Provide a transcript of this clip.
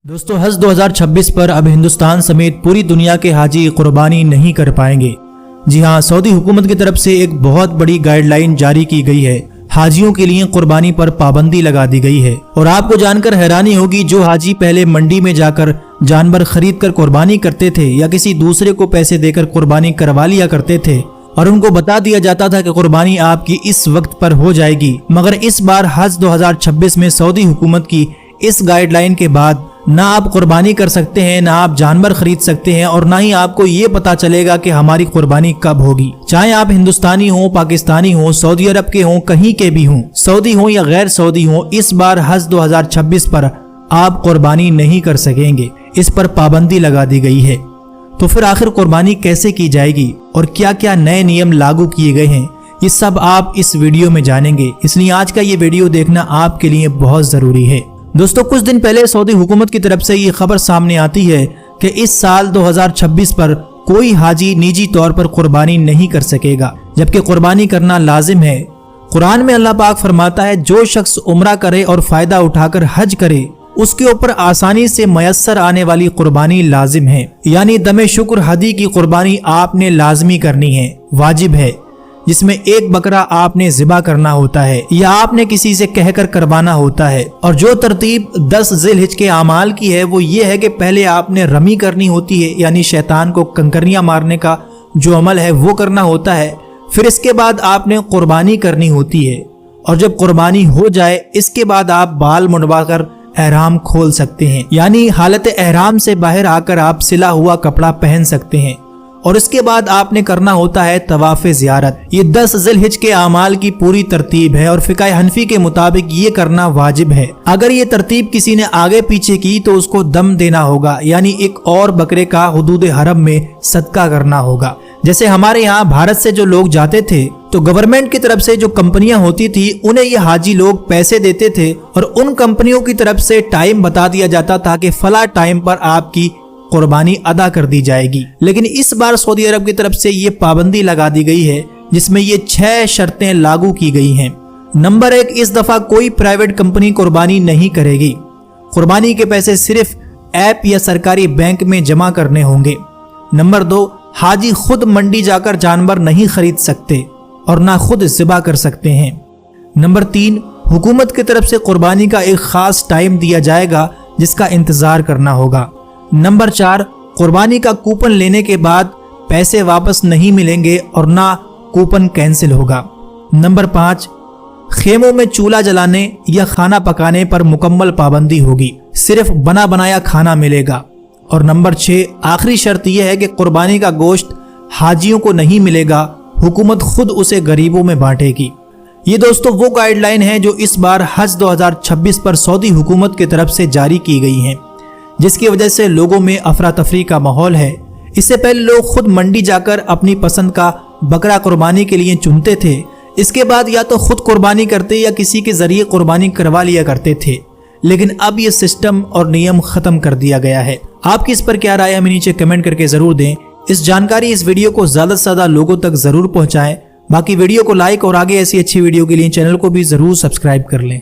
दोस्तों हज 2026 पर अब हिंदुस्तान समेत पूरी दुनिया के हाजी कुर्बानी नहीं कर पाएंगे। जी हां, सऊदी हुकूमत की तरफ से एक बहुत बड़ी गाइडलाइन जारी की गई है। हाजियों के लिए कुर्बानी पर पाबंदी लगा दी गई है और आपको जानकर हैरानी होगी, जो हाजी पहले मंडी में जाकर जानवर खरीद कर कुर्बानी करते थे या किसी दूसरे को पैसे देकर कुर्बानी करवा लिया करते थे और उनको बता दिया जाता था कि कुर्बानी आपकी इस वक्त पर हो जाएगी, मगर इस बार हज 2026 में सऊदी हुकूमत की इस गाइडलाइन के बाद ना आप कुर्बानी कर सकते हैं, ना आप जानवर खरीद सकते हैं और ना ही आपको ये पता चलेगा कि हमारी कुर्बानी कब होगी। चाहे आप हिंदुस्तानी हो, पाकिस्तानी हो, सऊदी अरब के हो, कहीं के भी हो, सऊदी हो या गैर सऊदी हो, इस बार हज 2026 पर आप कुर्बानी नहीं कर सकेंगे। इस पर पाबंदी लगा दी गई है। तो फिर आखिर कुर्बानी कैसे की जाएगी और क्या क्या नए नियम लागू किए गए हैं, ये सब आप इस वीडियो में जानेंगे। इसलिए आज का ये वीडियो देखना आपके लिए बहुत जरूरी है। दोस्तों कुछ दिन पहले सऊदी हुकूमत की तरफ से ये खबर सामने आती है कि इस साल 2026 पर कोई हाजी निजी तौर पर कुर्बानी नहीं कर सकेगा, जबकि कुर्बानी करना लाजिम है। कुरान में अल्लाह पाक फरमाता है, जो शख्स उम्रा करे और फायदा उठाकर हज करे उसके ऊपर आसानी से मयस्सर आने वाली कुर्बानी लाजिम है। यानी दमे शुक्र हदी की कुर्बानी आपने लाजमी करनी है, वाजिब है, जिसमें एक बकरा आपने ज़िबा करना होता है या आपने किसी से कहकर करवाना होता है। और जो तरतीब 10 ज़िलहिज के आमाल की है वो ये है कि पहले आपने रमी करनी होती है, यानी शैतान को कंकरियां मारने का जो अमल है वो करना होता है। फिर इसके बाद आपने कुर्बानी करनी होती है और जब कुर्बानी हो जाए इसके बाद आप बाल मुंडवा कर एहराम खोल सकते हैं, यानी हालत एहराम से बाहर आकर आप सिला हुआ कपड़ा पहन सकते हैं। और इसके बाद आपने करना होता है तवाफ़े ज़ियारत। ये 10 ज़िलहिज के आमाल की पूरी तरतीब है और फ़िक़्ह हनफी के मुताबिक ये करना वाजिब है। अगर ये तरतीब किसी ने आगे पीछे की तो उसको दम देना होगा, यानी एक और बकरे का हुदूद हरम में सदका करना होगा। जैसे हमारे यहाँ भारत से जो लोग जाते थे तो गवर्नमेंट की तरफ से जो कंपनियां होती थी उन्हें ये हाजी लोग पैसे देते थे और उन कंपनियों की तरफ से टाइम बता दिया जाता था कि फला टाइम पर आपकी कुर्बानी अदा कर दी जाएगी। लेकिन इस बार सऊदी अरब की तरफ से ये पाबंदी लगा दी गई है, जिसमें ये 6 शर्तें लागू की गई हैं। नंबर 1, इस दफा कोई प्राइवेट कंपनी कुर्बानी नहीं करेगी। कुर्बानी के पैसे सिर्फ ऐप या सरकारी बैंक में जमा करने होंगे। नंबर 2, हाजी खुद मंडी जाकर जानवर नहीं खरीद सकते और ना खुद ज़िबा कर सकते हैं। नंबर 3, हुकूमत की तरफ से कुर्बानी का एक खास टाइम दिया जाएगा जिसका इंतजार करना होगा। नंबर 4, कुर्बानी का कूपन लेने के बाद पैसे वापस नहीं मिलेंगे और ना कूपन कैंसिल होगा। नंबर 5, खेमों में चूल्हा जलाने या खाना पकाने पर मुकम्मल पाबंदी होगी, सिर्फ बना बनाया खाना मिलेगा। और नंबर 6, आखिरी शर्त यह है कि कुर्बानी का गोश्त हाजियों को नहीं मिलेगा, हुकूमत खुद उसे गरीबों में बांटेगी। ये दोस्तों वो गाइडलाइन है जो इस बार हज 2026 पर सऊदी हुकूमत की तरफ से जारी की गई हैं, जिसकी वजह से लोगों में अफरा तफरी का माहौल है। इससे पहले लोग खुद मंडी जाकर अपनी पसंद का बकरा कुर्बानी के लिए चुनते थे। इसके बाद या तो खुद कुर्बानी करते या किसी के जरिए कुर्बानी करवा लिया करते थे, लेकिन अब ये सिस्टम और नियम खत्म कर दिया गया है। आपकी इस पर क्या राय है, हमें नीचे कमेंट करके जरूर दें। इस वीडियो को ज़्यादा से ज़्यादा लोगों तक ज़रूर पहुँचाएँ। बाकी वीडियो को लाइक और आगे ऐसी अच्छी वीडियो के लिए चैनल को भी ज़रूर सब्सक्राइब कर लें।